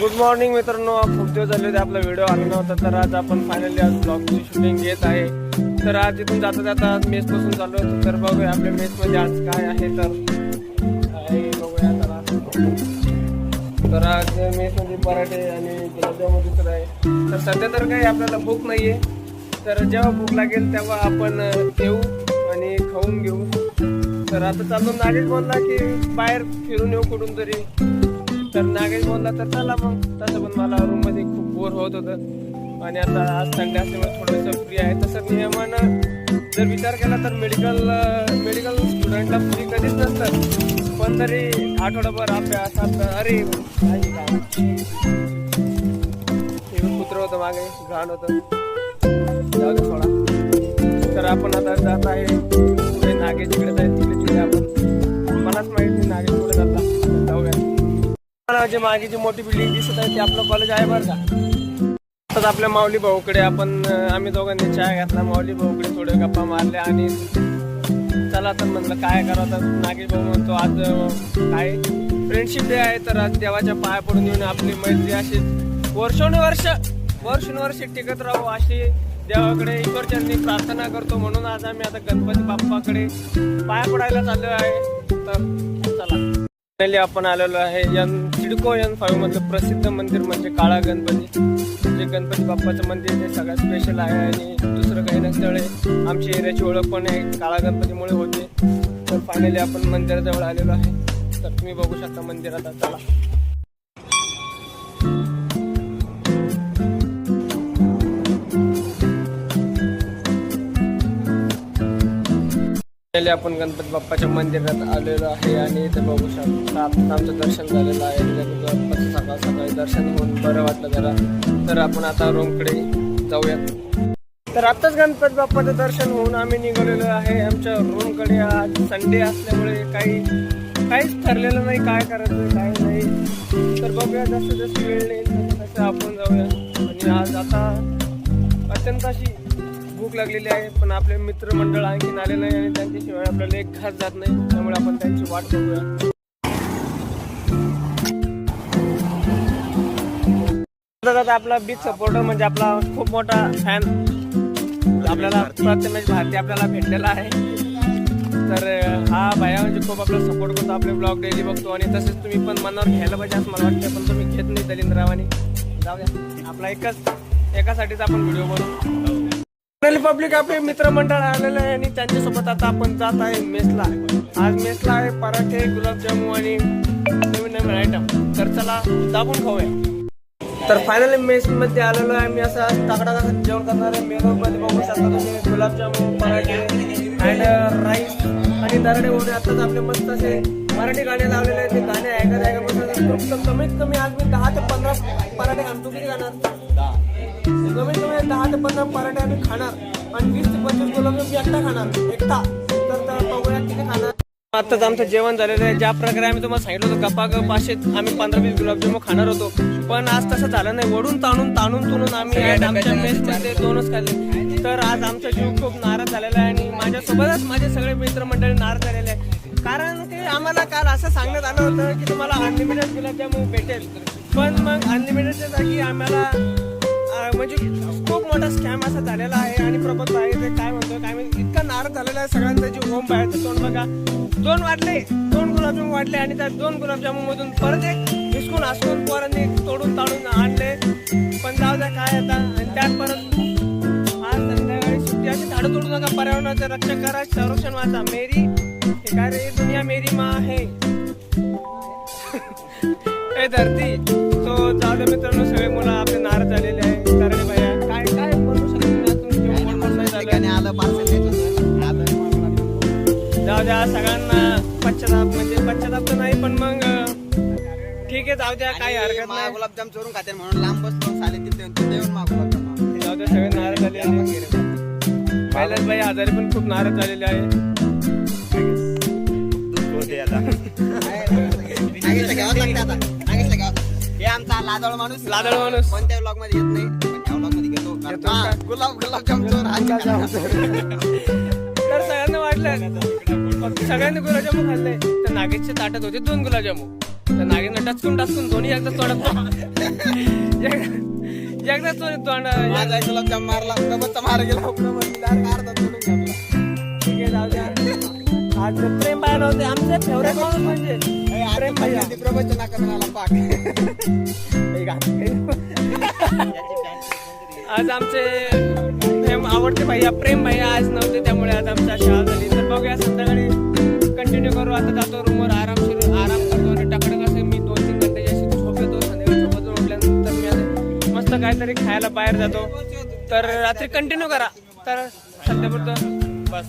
Good morning मित्रांनो, खूप दिवस झाले होते आपला व्हिडिओ आला नव्हता, तर आज आपण फायनली आज ब्लॉगची शूटिंग घेत आहे. तर आज इथून जाता जाता मेस पासून चालू होतो, तर बघूया आपल्या मेस मध्ये आज काय आहे. बघूया तर आज मेस मध्ये पराठे आणि गुलाबजामुन दिसत आहे. तर सध्या तर काही आपल्याला भूक नाहीये, तर जेव्हा भूक लागेल तेव्हा आपण येऊ आणि खाऊन घेऊ. तर आता चालून नागेश बोलला की बाहेर फिरून येऊ कुठून तरी, तर नागेश बोलला तर चला मग. तसं पण मला रूम मध्ये खूप बोर होत होतं आणि आता आज संडे असल्यामुळे थोडंसं फ्री आहे. तसं नियमानं जर विचार केला तर मेडिकल स्टुडंटला फ्री कधीच नसतं, पण तरी आठवडाभर अभ्यास अरे कुत्र होतं मागे, घाण होतं, जाऊ दे सोडा. तर आपण आता जात आहे पुढे नागेश जिकडे जाईल तिकडे आपण, मलाच माहित नाही नागेश पुढे जाता. जाऊया. जे मागे जी मोठी बिल्डिंग दिसत आहे ते आपलं कॉलेज आहे बरं का. आता आपल्या माऊली भाऊकडे आम्ही दोघांनी चहा घेतला, माऊली भाऊकडे थोडे गप्पा मारल्या आणि चला तर म्हणलं काय करावं. तर नागेश भाऊ म्हणतो आज काय फ्रेंडशिप डे आहे, तर आज देवाच्या पाया पडून येऊन आपली मैत्री अशी वर्षानुवर्षे टिकत राहू अशी देवाकडे ईश्वरचरणी प्रार्थना करतो. म्हणून आज आम्ही आता गणपती बाप्पाकडे पाया पडायला चाललो आहे. तर चला आपण आलेलो आहे सिडको N5 मधलं प्रसिद्ध मंदिर म्हणजे काळा गणपती. जे गणपती बाप्पाचं मंदिर ते सगळ्यात स्पेशल आहे आणि दुसरं काही नसल्यामुळे आमची एरियाची ओळख पण काळा गणपतीमुळे होते. तर फायनली आपण मंदिराजवळ आलेलो आहे, तर तुम्ही बघू शकता मंदिरात. चला आपण गणपती बाप्पाच्या मंदिरात आलेलो आहे आणि इथे बघू शकता आमचं दर्शन झालेलं आहे. गणपती बाप्पाचं सकाळी दर्शन होऊन बरं वाटलं जरा. तर आपण आता रूमकडे जाऊयात. तर आत्ताच गणपती बाप्पाचं दर्शन होऊन आम्ही निघालेलो आहे आमच्या रूमकडे. आज संडे असल्यामुळे काहीच ठरलेलं नाही काय करायचं काय नाही. तर बघूया जसं वेळ येईल तसं आपण जाऊया. आणि आज आता अत्यंत अशी भूक लागलेली आहे, पण आपले मित्रमंडळ आणखीन आले नाही आणि त्यांच्याशिवाय आपल्याला एक घास जात नाही, त्यामुळे आपण त्यांची वाट बघूया. आपला बिग सपोर्टर म्हणजे आपला खूप मोठा फॅन आपल्याला प्रथमेश भारती आपल्याला भेटलेला आहे. तर हा भैया म्हणजे खूप आपला सपोर्ट करतो, आपले ब्लॉग डेली बघतो आणि तसेच तुम्ही पण मनावर घ्यायला पाहिजे असं मला वाटतं, पण तुम्ही घेत नाही दलिंद्ररावानी. जाऊया, आपला एकासाठीच आपण व्हिडिओ बनवू. पब्लिक आपले मित्रमंडळ आलेलं आहे आणि त्यांच्यासोबत आता आपण जात आहे मेसला. आज मेसला आहे पराठे, गुलाबजामुन आणि नवीन आयटम. तर चला दाबून खाऊया. तर फायनली मेस मध्ये आलेलो आहे मी. असं टाकटा जेवण करणार आहे. मेनू मध्ये बघू शकता तुम्ही गुलाबजामुन, पराठे अँड राईस आणि दरडे होणे. आताच आपले मस्त असे मराठी गाणे लावलेले आहेत, ते गाणे ऐकत कमीत कमी आज मी 10 ते 15 पराठे खाणार. तू किती खाणार? कमीत कमी 10 ते 15 पराठे आम्ही खाणार आणि 20 ते 25 गुलाबजामुन एकटा खाणार एकटा. तर बघूया किती खाणार. आताच आमचं जेवण झालेलं आहे. ज्या प्रकारे आम्ही तुम्हाला सांगितलं होतं गप्पा असे आम्ही 15-20 गुलाबजामुन खाणार होतो, पण आज तसं झालं नाही. वडून ताणून आम्ही आमच्या मेसमध्ये 2च खाल्ले. तर आज आमचा जीव खूप नाराज झालेला आहे आणि माझ्यासोबतच माझे सगळे मित्रमंडळी नाराज झालेले आहे. कारण की आम्हाला काल असं सांगण्यात आलं होतं की तुम्हाला अनलिमिटेड गुलाबजामुन भेटेल, पण मग अनलिमिटेडच्या जागी आम्हाला म्हणजे खूप मोठा स्कॅम असा झालेला आहे. आणि प्रबोध भाई ते काय म्हणतो काय म्हणजे इतका नाराज झालेला आहे. सगळ्यांचा जीव होम बाहेरचं तोंड बघा. 2 गुलाबजामुन वाटले आणि त्या 2 गुलाबजामुन मधून परत एक हिसकून हासकून पोरांनी तोडून आणले. पण जाऊ द्या काय आता. आणि त्यात परत आज संध्याकाळी सुट्टी. अशी झाडं तोडू नका, पर्यावरणाचं रक्षण करा, संरक्षण वाचा. मेरी हे काय रे, दुनिया मेरी माँ आहे हे धरती. तो जाऊ द्या मित्रांनो, सगळे मुलं आपले नाराज झालेले आहे. कारण भैया काय बोलू शकतो जाऊ द्या. सगळ्यांना पश्चाताप तर नाही, पण मग ठीक आहे जाऊ द्या, काही हरकत नाही. गुलाबजाम चोरून खाते म्हणून लांब बसलो साले तिथे जाऊ द्या. सगळे नाराज झाले आहे. कैलास भाई आजारी पण खूप नाराज झालेले आहे. हे आमचा लादळ माणूस कोणत्या ब्लॉग मध्ये येत नाही, त्या ब्लॉग मध्ये घेतो गुलाबजाम चोर. तर सगळ्यांना वाटलं सगळ्यांनी गुलाबजामुन खाल्ले. तर नागेशच्या ताटात होते 2 गुलाबजामुन. तर नागेंद्र टचकून दोन्ही एकदा तोंडात एकदा तोंड माझा एक गुलाबजाम मारला प्रबोधचा मार गेला प्रबोध अर्धा तोडून घातला. ठीक आहे, जाऊ द्या. आज प्रेम भाई नव्हते आमचे फेवरेट माणूस म्हणजे प्रेम भैया. प्रबोधच्या नाकात आला पाक. आज आमचे आवडते भैया प्रेम भैया आज नव्हते, त्यामुळे आज आमच्या शाळा झाली. तर बघूया संध्याकाळी कंटिन्यू करू. आता जातो रूमवर आराम करतो आणि टाकडं कसं मी 2-3 घंटे जास्त झोप येतो. संध्याकाळी झोपतून उठल्यानंतर मी आता मस्त काहीतरी खायला बाहेर जातो. तर रात्री कंटिन्यू करा. तर सध्यापुरतं बस.